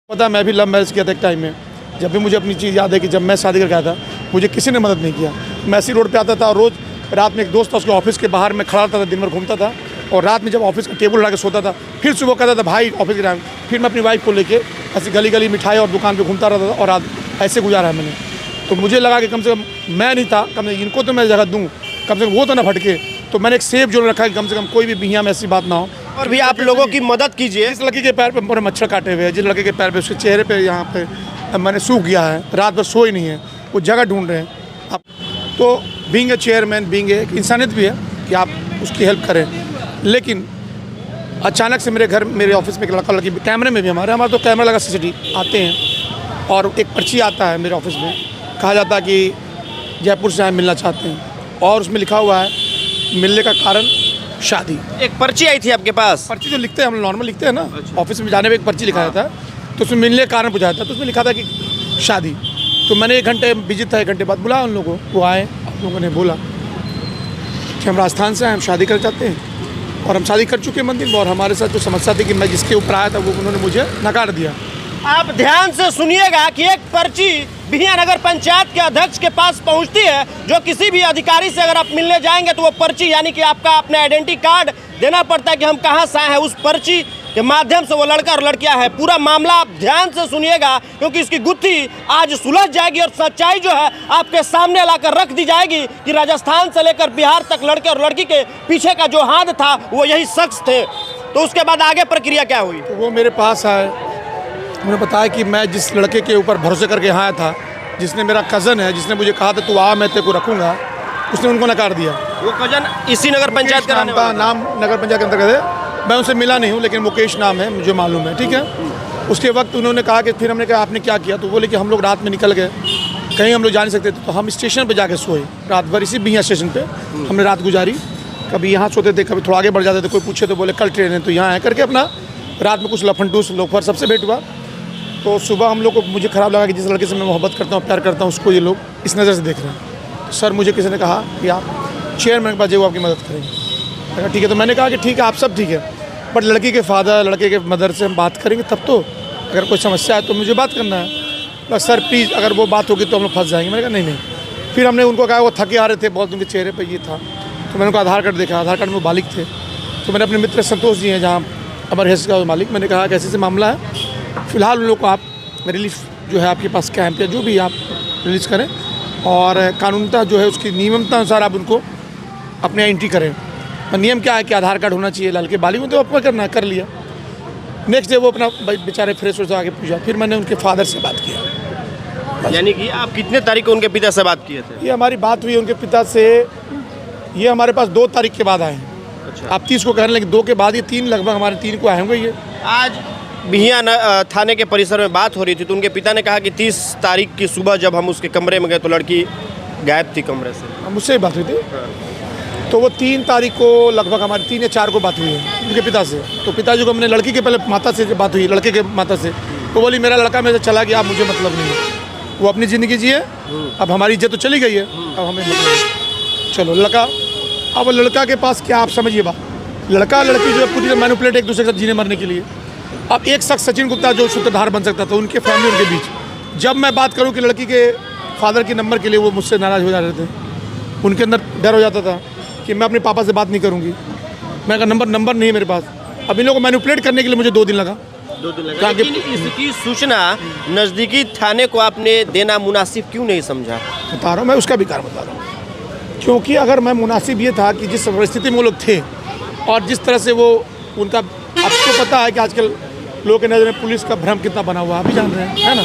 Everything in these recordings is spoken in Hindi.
पता है, मैं भी लव मैरिज किया था एक टाइम में। जब भी मुझे अपनी चीज़ याद है कि जब मैं शादी करके आया था, मुझे किसी ने मदद नहीं किया। मैं इसी रोड पे आता था और रोज़ रात में एक दोस्त था, उसके ऑफिस के बाहर मैं खड़ा रहता था, दिन भर घूमता था और रात में जब ऑफिस का टेबल उठा के सोता था, फिर सुबह कहता था भाई ऑफिस के टाइम, फिर मैं अपनी वाइफ को लेके ऐसे गली गली मिठाई और दुकान पर घूमता रहता था और रात ऐसे गुजारा है मैंने। तो मुझे लगा कि कम से कम मैं नहीं था, कम से कम इनको तो मैं जगह दूँ, कम से कम वो तो ना भटके। तो मैंने एक सेफ जोन रखा कि कम से कम कोई भी बिहिया में ऐसी बात ना हो। और भी आप लोगों की मदद कीजिए। जिस लड़की के पैर पे पूरे मच्छर काटे हुए हैं, जिस लड़के के पैर पे, उसके चेहरे पे यहाँ पे मैंने सूख गया है, रात भर सोई नहीं है, वो जगह ढूंढ रहे हैं। अब तो बीइंग ए चेयरमैन, बीइंग एक इंसानियत भी है कि आप उसकी हेल्प करें। लेकिन अचानक से मेरे घर, मेरे ऑफिस में एक लड़की, कैमरे में भी हमारा तो कैमरा लगा, CCTV आते हैं और एक पर्ची आता है मेरे ऑफिस में, कहा जाता है कि जयपुर से आए, मिलना चाहते हैं और उसमें लिखा हुआ है मिलने का कारण शादी। एक पर्ची आई थी आपके पास? पर्ची जो लिखते हैं, हम नॉर्मल लिखते हैं ना, ऑफिस में जाने में एक पर्ची लिखा जाता है, तो उसमें मिलने का कारण पूछा था, तो उसमें लिखा था कि शादी। तो मैंने 1 घंटे बिजी था, 1 घंटे बाद बुलाया उन लोगों को, वो आए, आप लोगों ने बोला कि हम राजस्थान से आए, हम शादी कर चाहते हैं और हम शादी कर चुके हैं मंदिर में, और हमारे साथ जो समस्या थी कि मैं जिसके ऊपर आया था वो उन्होंने मुझे नकार दिया। आप ध्यान से सुनिएगा कि एक पर्ची बिहिया नगर पंचायत के अध्यक्ष के पास पहुंचती है, जो किसी भी अधिकारी से अगर आप मिलने जाएंगे तो वो पर्ची यानी कि आपका अपना आइडेंटिटी कार्ड देना पड़ता है कि हम कहां से आए हैं। उस पर्ची के माध्यम से वो लड़का और लड़कियां है। पूरा मामला आप ध्यान से सुनिएगा, क्योंकि इसकी गुत्थी आज सुलझ जाएगी और सच्चाई जो है आपके सामने लाकर रख दी जाएगी कि राजस्थान से लेकर बिहार तक लड़के और लड़की के पीछे का जो हाथ था वो यही शख्स थे। तो उसके बाद आगे प्रक्रिया क्या हुई? तो वो मेरे पास आए, उन्होंने बताया कि मैं जिस लड़के के ऊपर भरोसे करके आया था, जिसने मेरा कज़न है, जिसने मुझे कहा था तू आ, मैं तेरे को रखूँगा, उसने उनको नकार दिया। वो कजन इसी नगर पंचायत का नाम नगर पंचायत के अंतर्गत है। मैं उनसे मिला नहीं हूँ, लेकिन मुकेश नाम है, मुझे मालूम है, ठीक है। उसके वक्त उन्होंने कहा कि फिर हमने कहा आपने क्या किया, तो बोले कि हम लोग रात में निकल गए, कहीं हम लोग जा नहीं सकते थे, तो हम स्टेशन पर जाके सोए रात भर, इसी बिहिया स्टेशन पर हमने रात गुजारी। कभी यहाँ सोते थे, कभी थोड़ा आगे बढ़ जाते थे, कोई पूछे तो बोले कल ट्रेन है, तो यहाँ है करके अपना रात में कुछ लफंटूस लोफर सबसे भेंट हुआ। तो सुबह हम लोग को, मुझे ख़राब लगा कि जिस लड़के से मैं मोहब्बत करता हूँ, प्यार करता हूँ, उसको ये लोग इस नज़र से देख रहे हैं। तो सर मुझे किसी ने कहा कि आप चेयरमैन के पास जाइए, वो आपकी मदद करेंगे। मैंने ठीक है। तो मैंने कहा कि ठीक है, आप सब ठीक है, बट लड़की के फादर, लड़के के मदर से हम बात करेंगे तब तो, अगर कोई समस्या है तो मुझे बात करना है, बस सर प्लीज़, अगर वो बात होगी तो हम लोग फंस जाएंगे। मैंने कहा नहीं। फिर हमने उनको कहा, वो थके आ रहे थे बहुत, उनके चेहरे पर ये था, तो मैंने उनका आधार कार्ड देखा, आधार कार्ड में वो बालिग थे। तो मैंने अपने मित्र संतोष जी हैं, जहाँ अमर हेल्थ का मालिक, मैंने कहा कि ऐसे मामला है, फिलहाल उन लोग को आप रिलीफ जो है आपके पास कैंप या जो भी आप रिलीज़ करें, और कानूनता जो है उसकी नियमता अनुसार आप उनको अपने एंट्री करें। और नियम क्या है कि आधार कार्ड होना चाहिए, लड़के बालिग में तो आपको करना कर लिया। नेक्स्ट डे वो अपना बेचारे फ्रेश हो आगे पूछा। फिर मैंने उनके फादर से बात किया। यानी कि आप कितने तारीख को उनके पिता से बात किए थे? ये हमारी बात हुई उनके पिता से, ये हमारे पास 2 तारीख के बाद आए हैं। अच्छा। आप 30 को कह रहे हैं, लेकिन 2 के बाद ये 3 लगभग हमारे 3 को आए होंगे। ये आज बिहिया थाने के परिसर में बात हो रही थी, तो उनके पिता ने कहा कि 30 तारीख की सुबह जब हम उसके कमरे में गए तो लड़की गायब थी कमरे से। मुझसे ही बात हुई थी। तो वो 3 तारीख को लगभग हमारी 3 या 4 को बात हुई है उनके पिता से। तो पिताजी को हमने लड़की के पहले माता से बात हुई, लड़के के माता से, तो बोली मेरा लड़का मेरे से चला गया, अब मुझे मतलब नहीं है, वो अपनी ज़िंदगी जिए, अब हमारी इज्जत तो चली गई है, अब हमें मतलब नहीं। चलो लड़का, अब लड़का के पास क्या, आप समझिए बात, लड़का लड़की जो है पूरी मैनिपुलेट एक दूसरे के साथ जीने मरने के लिए। अब एक शख्स सचिन गुप्ता जो सूत्रधार बन सकता था, उनके फैमिली उनके बीच, जब मैं बात करूं कि लड़की के फादर के नंबर के लिए, वो मुझसे नाराज़ हो जा रहे थे, उनके अंदर डर हो जाता था कि मैं अपने पापा से बात नहीं करूंगी। मैं कहा नंबर नहीं है मेरे पास। अब इन लोगों को मैनिपुलेट करने के लिए मुझे 2 दिन लगा। 2 दिन लगा। लेकिन इसकी सूचना नज़दीकी थाने को आपने देना मुनासिब क्यों नहीं समझा? बता रहा हूँ, मैं उसका भी कारण बता रहा हूँ, क्योंकि अगर मैं मुनासिब ये था कि जिस परिस्थिति में वो लोग थे और जिस तरह से वो उनका, आपको पता है कि आजकल लोगों के नज़र में पुलिस का भ्रम कितना बना हुआ, आप भी जान रहे हैं, है ना।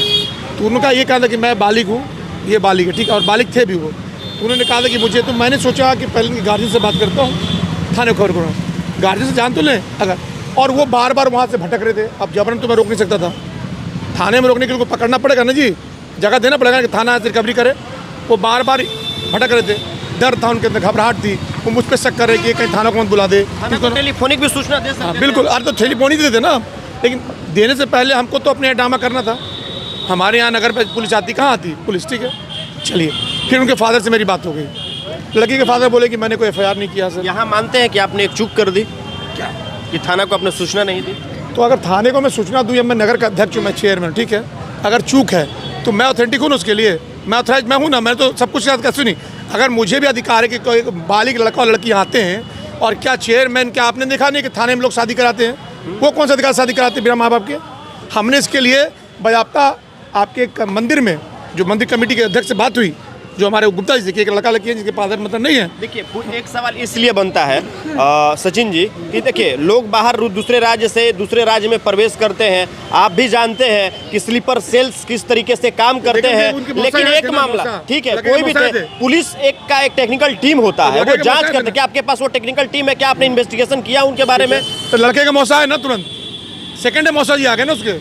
तो उनका ये कहा था कि मैं बालिग हूँ, ये बालिग है, ठीक है, और बालिग थे भी वो। तो उन्होंने कहा था कि मुझे, तो मैंने सोचा कि पहले गार्जियन से बात करता हूँ, थाने खबर करूँ, गार्जियन से जान तो लें अगर। और वो बार बार वहाँ से भटक रहे थे। अब जबरन तो मैं रोक नहीं सकता था, थाने में रोकने के लिए उनको पकड़ना पड़ेगा ना जी, जगह देना पड़ेगा कि थाना से रिकवरी करे। वो बार बार भटक रहे थे, डर था उनके अंदर, घबराहट थी, वो मुझ पर शक कर रहे कि कहीं थाना को मत बुला दे, टेलीफोनिक भी सूचना दे सकते। बिल्कुल, अरे तो टेलीफोनिक देते ना, लेकिन देने से पहले हमको तो अपने ड्रामा करना था। हमारे यहाँ नगर पर पुलिस आती, कहाँ आती पुलिस, ठीक है। चलिए, फिर उनके फादर से मेरी बात हो गई। लड़की के फादर बोले कि मैंने कोई FIR नहीं किया सर। यहाँ मानते हैं कि आपने एक चूक कर दी, क्या कि थाना को आपने सूचना नहीं दी? तो अगर थाने को मैं सूचना दूँ या मैं नगर का अध्यक्ष हूँ, मैं चेयरमैन, ठीक है, अगर चूक है तो मैं ऑथेंटिक हूँ ना उसके लिए, मैं ऑथराइज मैं हूँ ना, मैं तो सब कुछ याद कर सुनी। अगर मुझे भी अधिकार है कि कोई बालिग लड़का और लड़की आते हैं और क्या चेयरमैन, क्या आपने देखा नहीं कि थाने में लोग शादी कराते हैं? वो कौन सा अधिकार शादी कराते हैं बिना माँ बाप के? हमने इसके लिए बाज़ाब्ता आपके एक मंदिर में जो मंदिर कमेटी के अध्यक्ष से बात हुई, जो हमारे गुप्ता जी की एक लड़का लड़की है जिसके फादर मतलब नहीं है। देखिए एक सवाल इसलिए बनता है सचिन जी कि देखिए लोग बाहर दूसरे राज्य से दूसरे राज्य में प्रवेश करते हैं, आप भी जानते हैं कि स्लीपर सेल्स किस तरीके से काम करते हैं, लेकिन एक मामला ठीक है, कोई भी पुलिस का एक टेक्निकल टीम होता है, वो जांच करते हैं। क्या आपके पास वो टेक्निकल टीम है? क्या आपने इन्वेस्टिगेशन किया उनके बारे में? तो लड़के का मौसा है ना, तुरंत सेकंड है मौसा जी आ गए ना उसके,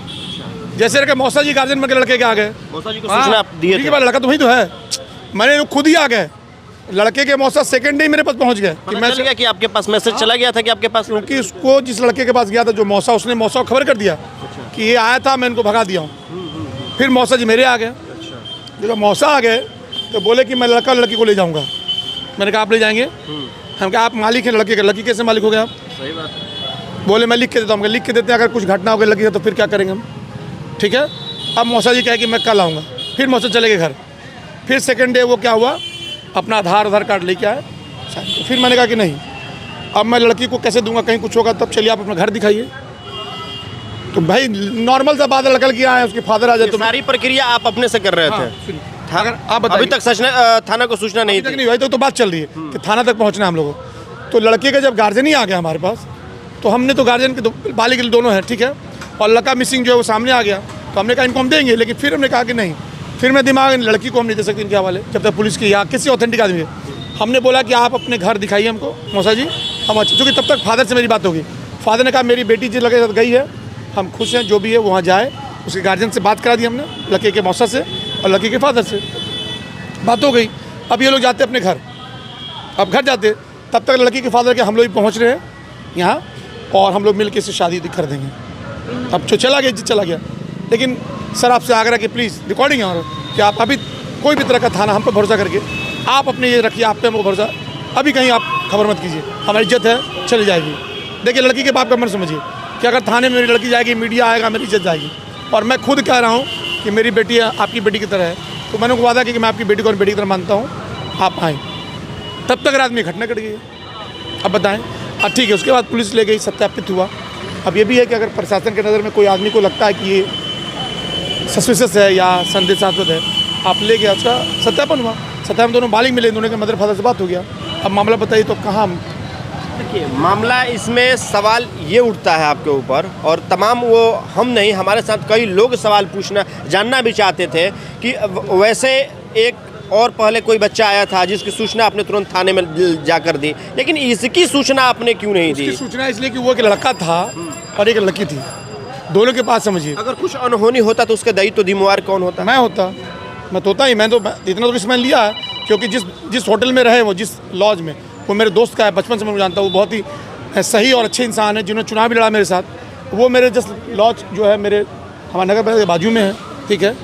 जैसे लड़के मौसा जी गार्जियन में के लड़के के आ गए, मौसा जी को सूचना आप दिए थे? लड़का तो वही तो है, मैंने खुद ही आ गए, लड़के के मौसा सेकंड डे ही मेरे पास पहुंच गए कि मैं चल गया कि आपके पास मैसेज चला गया था कि आपके पास, क्योंकि उसको जिस लड़के के पास गया था जो मौसा, उसने मौसा को खबर कर दिया कि ये आया था, मैं इनको भगा दिया हूँ। फिर मौसा जी मेरे आ गए, जब मौसा आ गए तो बोले कि मैं लड़का लड़की को ले जाऊँगा। मैंने कहा आप ले जाएंगे? हम कहा आप मालिक हैं लड़के के। लड़की कैसे मालिक हो गए आप? सही बात। बोले मैं लिख के देता हूँ। लिख के देते हैं, अगर कुछ घटना हो गई लड़की तो फिर क्या करेंगे हम? ठीक है, अब मौसा जी कहे कि मैं कल आऊँगा। फिर मौसा चले गए घर। फिर सेकंड डे वो क्या हुआ, अपना आधार कार्ड लेके आए। फिर मैंने कहा कि नहीं, अब मैं लड़की को कैसे दूंगा, कहीं कुछ होगा तब चलिए आप अपना घर दिखाइए। तो भाई नॉर्मल सा बात लड़का किया है, उसके फादर आ जाए तो सारी प्रक्रिया आप अपने से कर रहे थे? अगर आप बताइए, अभी तक थाना को सूचना नहीं थी? नहीं भाई, तो बात चल रही है कि थाना तक पहुंचना हम लोगों को। तो लड़के का जब गार्जियन ही आ गया हमारे पास, तो हमने तो गार्जियन के बालिग दोनों हैं, ठीक है, और लड़का मिसिंग जो है वो सामने आ गया, तो हमने कहा इनको हम देंगे। लेकिन फिर हमने कहा कि नहीं, फिर मैं दिमाग लड़की को हम नहीं दे सकते इनके हवाले जब तक पुलिस की या किसी ऑथेंटिक आदमी है। हमने बोला कि आप अपने घर दिखाइए हमको मौसा जी, हम अच्छे, क्योंकि तब तक फादर से मेरी बात होगी। फादर ने कहा मेरी बेटी जिस लड़के के साथ गई है, हम खुश हैं, जो भी है वहाँ जाए। उसके गार्जियन से बात करा दी हमने, लड़के के मौसा से और लड़के के फादर से बात हो गई। अब ये लोग जाते अपने घर, अब घर जाते तब तक लड़की के फादर के हम लोग पहुँच रहे हैं यहाँ, और हम लोग मिल के इसे शादी कर देंगे। अब जो चला गया जी चला गया। लेकिन सर आपसे आग्रह कि प्लीज़ रिकॉर्डिंग है और कि आप अभी कोई भी तरह का थाना हम पर भरोसा करके आप अपने ये रखिए, आप पे हमको भरोसा, अभी कहीं आप खबर मत कीजिए, हमारी इज्जत है चली जाएगी। देखिए लड़की के बाप का मन समझिए कि अगर थाने में मेरी लड़की जाएगी, मीडिया आएगा, मेरी इज्जत जाएगी। और मैं खुद कह रहा हूँ कि मेरी बेटी आपकी बेटी की तरह है, तो मैंने उनको वादा किया कि मैं आपकी बेटी को बेटी की तरह मानता हूँ, आप आएँ। तब तक रात में घटना घट गई। अब बताएँ, अब ठीक है, उसके बाद पुलिस ले गई, सत्यापित हुआ। अब ये भी है कि अगर प्रशासन के नज़र में कोई आदमी को लगता है कि ये सस्पिशियस है या संदेशात्मक है, आप ले गया, उसका सत्यापन हुआ। सत्यापन दोनों बालिग मिले, दोनों के मदर फादर से बात हो गया। अब मामला बताइए तो कहाँ हम? देखिए मामला इसमें सवाल ये उठता है आपके ऊपर, और तमाम वो हम नहीं, हमारे साथ कई लोग सवाल पूछना जानना भी चाहते थे कि वैसे एक और पहले कोई बच्चा आया था जिसकी सूचना आपने तुरंत थाने में जाकर दी, लेकिन इसकी सूचना आपने क्यों नहीं दी? सूचना इसलिए कि वो एक लड़का था और एक लड़की थी, दोनों के पास समझिए। अगर कुछ अनहोनी होता तो उसका दायित्व जिम्मेवार कौन होता? मैं होता, मैं तो होता ही। मैं तो इतना तो रिस्क मैंने लिया है, क्योंकि जिस होटल में रहे वो, जिस लॉज में, वो मेरे दोस्त का है, बचपन से मैं जानता हूँ। वो बहुत ही सही और अच्छे इंसान है, जिन्होंने चुनाव भी लड़ा मेरे साथ। वो मेरे जस्ट लॉज जो है मेरे हमारे नगर के बाजू में है, ठीक है।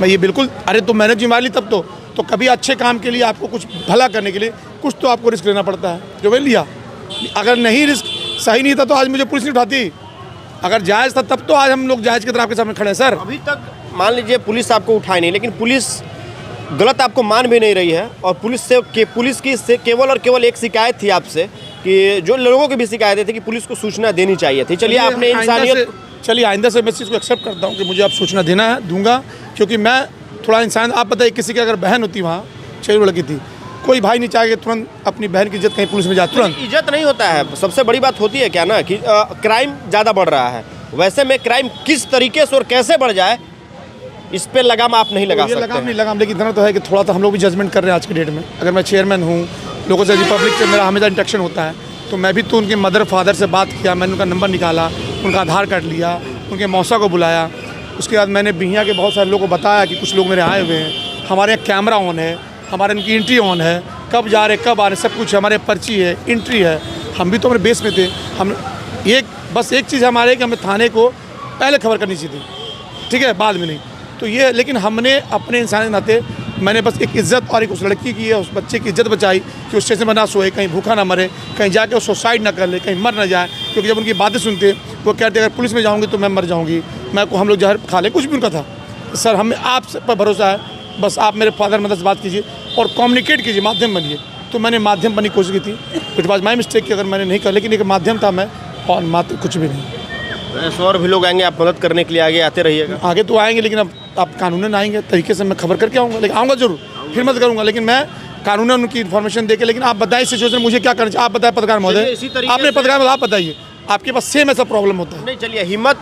मैं ये बिल्कुल, अरे तो मैंने जिम्मेवारी ली तब तो कभी अच्छे काम के लिए आपको कुछ भला करने के लिए कुछ तो आपको रिस्क लेना पड़ता है, जो मैंने लिया। अगर नहीं रिस्क सही नहीं था तो आज मुझे पुलिस नहीं उठाती। अगर जायज़ था तब तो आज हम लोग जायज़ की तरह आपके सामने खड़े हैं। सर अभी तक मान लीजिए पुलिस आपको उठाई नहीं, लेकिन पुलिस गलत आपको मान भी नहीं रही है, और पुलिस की केवल और केवल एक शिकायत थी आपसे, कि जो लोगों की भी शिकायत थी कि पुलिस को सूचना देनी चाहिए थी। चलिए आपने इंसानियत, चलिए आइंदा से मैं इस चीज़ को एक्सेप्ट करता हूँ कि मुझे आप सूचना देना है, दूंगा, क्योंकि मैं थोड़ा इंसान, आप बताइए किसी की अगर बहन होती वहाँ, 6 लड़की थी, कोई भाई नहीं चाहेगा तुरंत अपनी बहन की इज्जत कहीं पुलिस में जाए। तुरंत इज्जत नहीं होता है। सबसे बड़ी बात होती है क्या ना कि क्राइम ज़्यादा बढ़ रहा है, वैसे में क्राइम किस तरीके से और कैसे बढ़ जाए, इस पे लगाम आप नहीं लगा सकते। लगाम नहीं लगाम, लेकिन इतना तो है कि थोड़ा तो हम लोग भी जजमेंट कर रहे हैं आज की डेट में। अगर मैं चेयरमैन हूँ, लोगों से रिपब्लिक से मेरा हमेशा इंटरेक्शन होता है, तो मैं भी तो उनके मदर फादर से बात किया, मैंने उनका नंबर निकाला, उनका आधार कार्ड लिया, उनके मौसा को बुलाया। उसके बाद मैंने बिहिया के बहुत सारे लोगों को बताया कि कुछ लोग मेरे आए हुए हैं, हमारे यहाँ कैमरा ऑन है, हमारे इनकी एंट्री ऑन है, कब जा रहे कब आ रहे सब कुछ, हमारे पर्ची है, एंट्री है। हम भी तो हमारे बेस में थे। हम बस एक चीज़ हमारे कि हमें थाने को पहले खबर करनी चाहिए थी, ठीक है, बाद में नहीं। तो ये, लेकिन हमने अपने इंसान के नाते, मैंने बस एक इज़्ज़त और एक उस लड़की की है, उस बच्चे की इज़्ज़त बचाई कि उस स्टेशन में ना सोए, कहीं भूखा ना मरे, कहीं जाके वो सुसाइड ना कर ले, कहीं मर ना जाए। क्योंकि जब उनकी बातें सुनते वो कहते अगर पुलिस में जाऊँगी तो मैं मर जाऊँगी, मैं को हम लोग जहर खा लें, कुछ भी उनका था। सर हमें आप पर भरोसा है, बस आप मेरे फादर मदर से बात कीजिए और कम्युनिकेट कीजिए, माध्यम बनिए। तो मैंने माध्यम बनने की कोशिश की थी, कुछ बात माई मिस्टेक की अगर मैंने नहीं कर, लेकिन एक माध्यम था मैं, और मात्र कुछ भी नहीं। ऐसे और भी लोग आएंगे, आप मदद करने के लिए आगे आते रहिएगा। आगे तो आएंगे, लेकिन अब आप कानूनन आएंगे तरीके से मैं खबर करके आऊँगा, लेकिन आऊँगा जरूर, फिर मत करूँगा, लेकिन मैं कानूनन उनकी इन्फॉर्मेशन देके। लेकिन आप बताइए सिचुएशन मुझे क्या करना चाहिए, आप बताएं पत्रकार महोदय, आपने पत्रकार महोदय आप बताइए, आपके पास सेम ऐसा प्रॉब्लम होता है? नहीं, चलिए हिम्मत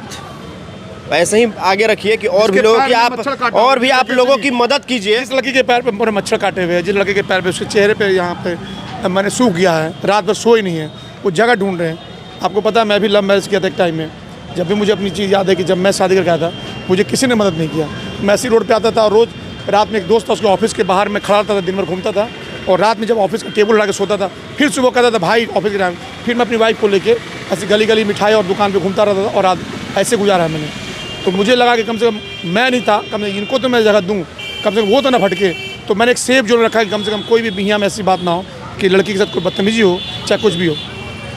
ऐसे ही आगे रखिए कि और भी लोगों की आप लोगों की मदद कीजिए। जिस लड़की के पैर पे पूरे मच्छर काटे हुए हैं, जिस लड़के के पैर पे, उसके चेहरे पे यहाँ पे मैंने सूख गया है, रात भर सोए नहीं है, वो जगह ढूंढ रहे हैं। आपको पता है मैं भी लव मैरिज किया था एक टाइम में, जब भी मुझे अपनी चीज़ याद है कि जब मैं शादी करके आया था मुझे किसी ने मदद नहीं किया। मैं ऐसी रोड पे आता था और रोज़ रात में एक दोस्त था, उसके ऑफिस के बाहर मैं खड़ा रहता था, दिन भर घूमता था, और रात में जब ऑफिस का टेबल लगा के सोता था, फिर सुबह कहता था भाई ऑफिस के टाइम, फिर मैं अपनी वाइफ को लेके ऐसी गली गली मिठाई और दुकान पे घूमता रहता था, और रात ऐसे गुजारा है मैंने। तो मुझे लगा कि कम से कम मैं नहीं था, कम से कम इनको तो मैं जगह दूँ, कम से कम वो तो ना भटके। तो मैंने एक सेफ जोन रखा कि कम से कम कोई भी बिहिया में ऐसी बात ना हो कि लड़की के साथ कोई बदतमीजी हो, चाहे कुछ भी हो।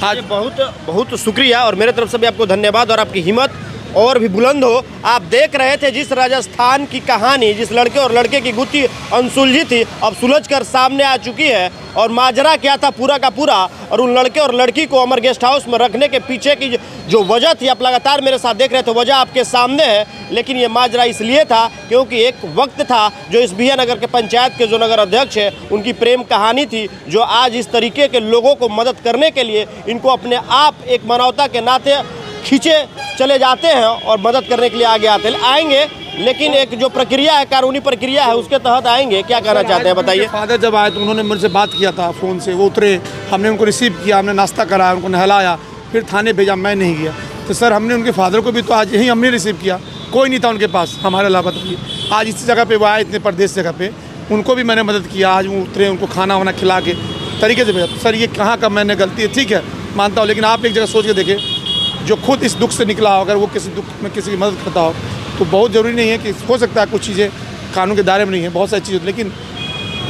आज बहुत बहुत शुक्रिया और मेरे तरफ से भी आपको धन्यवाद, और आपकी हिम्मत और भी बुलंद हो। आप देख रहे थे जिस राजस्थान की कहानी, जिस लड़के और लड़के की गुत्थी अनसुलझी थी, अब सुलझकर सामने आ चुकी है। और माजरा क्या था पूरा का पूरा, और उन लड़के और लड़की को अमर गेस्ट हाउस में रखने के पीछे की जो वजह थी, आप लगातार मेरे साथ देख रहे थे, वजह आपके सामने है। लेकिन ये माजरा इसलिए था क्योंकि एक वक्त था जो इस बिहिया नगर के पंचायत के जो नगर अध्यक्ष है, उनकी प्रेम कहानी थी, जो आज इस तरीके के लोगों को मदद करने के लिए इनको अपने आप एक मानवता के नाते खींचे चले जाते हैं और मदद करने के लिए आगे आएंगे। लेकिन एक जो प्रक्रिया है, कानूनी प्रक्रिया है, उसके तहत आएंगे। क्या कहना चाहते हैं बताइए? फादर जब आए तो उन्होंने मुझसे बात किया था फ़ोन से, वो उतरे, हमने उनको रिसीव किया, हमने नाश्ता कराया, उनको नहलाया, फिर थाने भेजा, मैं नहीं गया। तो सर हमने उनके फादर को भी तो आज यहीं हमने रिसीव किया, कोई नहीं था उनके पास हमारे अलावा। तो आज इसी जगह पे वो आए, इतने परदेश जगह पे, उनको भी मैंने मदद किया। आज वो उतरे, उनको खाना वाना खिला के तरीके से भेजा। तो सर ये कहाँ का मैंने गलती है, ठीक है मानता हूँ, लेकिन आप एक जगह सोच के देखें, जो खुद इस दुख से निकला हो, अगर वो किसी दुख में किसी की मदद करता हो, तो बहुत ज़रूरी नहीं है कि हो सकता है कुछ चीज़ें कानून के दायरे में नहीं है, बहुत सारी चीज़ें, लेकिन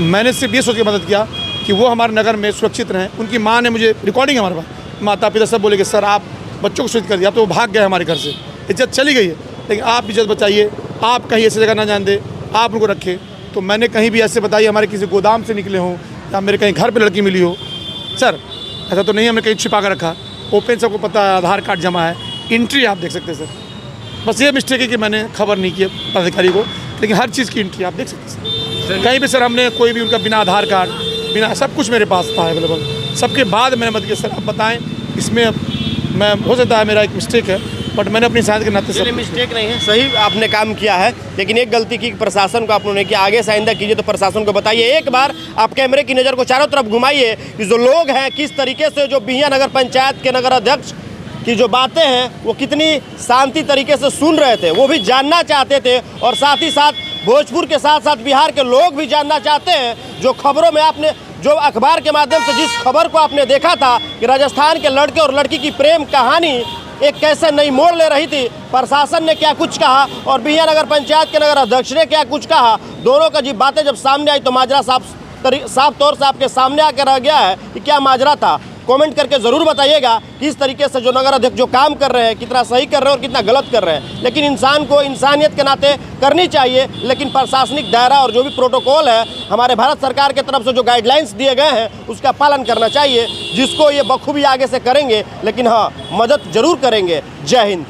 मैंने सिर्फ ये सोच के मदद किया कि वो हमारे नगर में सुरक्षित रहें। उनकी माँ ने मुझे, रिकॉर्डिंग हमारे पास, माता पिता सब बोले कि सर आप बच्चों को सुरक्षित कर दिया, तो वो भाग गए हमारे घर से, इज्जत चली गई है, लेकिन आप इज्जत बचाइए, आप कहीं ऐसी जगह ना जान दे, आप उनको रखें। तो मैंने कहीं भी ऐसे बताइए हमारे किसी गोदाम से निकले हों या मेरे कहीं घर पर लड़की मिली हो, सर ऐसा तो नहीं हमने कहीं छिपा कर रखा, ओपन सबको पता है, आधार कार्ड जमा है, एंट्री आप देख सकते हैं सर। बस ये मिस्टेक है कि मैंने खबर नहीं की पदाधिकारी को, लेकिन हर चीज़ की एंट्री आप देख सकते हैं। कहीं भी सर हमने कोई भी उनका बिना आधार कार्ड, बिना, सब कुछ मेरे पास था अवेलेबल, सबके बाद मैंने मदद किया। सर आप बताएं, इसमें मैं, हो सकता है मेरा एक मिस्टेक है, बट मैंने अपनी शायद के नाते से मिस्टेक नहीं है, सही आपने काम किया है, लेकिन एक गलती की प्रशासन को आप लोगों ने किया। आगे से आइंदा कीजिए तो प्रशासन को बताइए। एक बार आप कैमरे की नज़र को चारों तरफ घुमाइए कि जो लोग हैं किस तरीके से, जो बिहिया नगर पंचायत के नगर अध्यक्ष की जो बातें हैं वो कितनी शांति तरीके से सुन रहे थे, वो भी जानना चाहते थे। और साथ ही साथ भोजपुर के साथ साथ बिहार के लोग भी जानना चाहते हैं, जो खबरों में आपने, जो अखबार के माध्यम से जिस खबर को आपने देखा था कि राजस्थान के लड़के और लड़की की प्रेम कहानी एक कैसे नई मोड़ ले रही थी, प्रशासन ने क्या कुछ कहा और बिहिया नगर पंचायत के नगर अध्यक्ष ने क्या कुछ कहा, दोनों का जी बातें जब सामने आई तो माजरा साफ तौर से आपके सामने आकर रह गया है कि क्या माजरा था। कमेंट करके ज़रूर बताइएगा कि इस तरीके से जो नगर अध्यक्ष जो काम कर रहे हैं कितना सही कर रहे हैं और कितना गलत कर रहे हैं। लेकिन इंसान को इंसानियत के नाते करनी चाहिए, लेकिन प्रशासनिक दायरा और जो भी प्रोटोकॉल है हमारे भारत सरकार की तरफ से जो गाइडलाइंस दिए गए हैं उसका पालन करना चाहिए, जिसको ये बखूबी आगे से करेंगे, लेकिन हाँ मदद जरूर करेंगे। जय हिंद।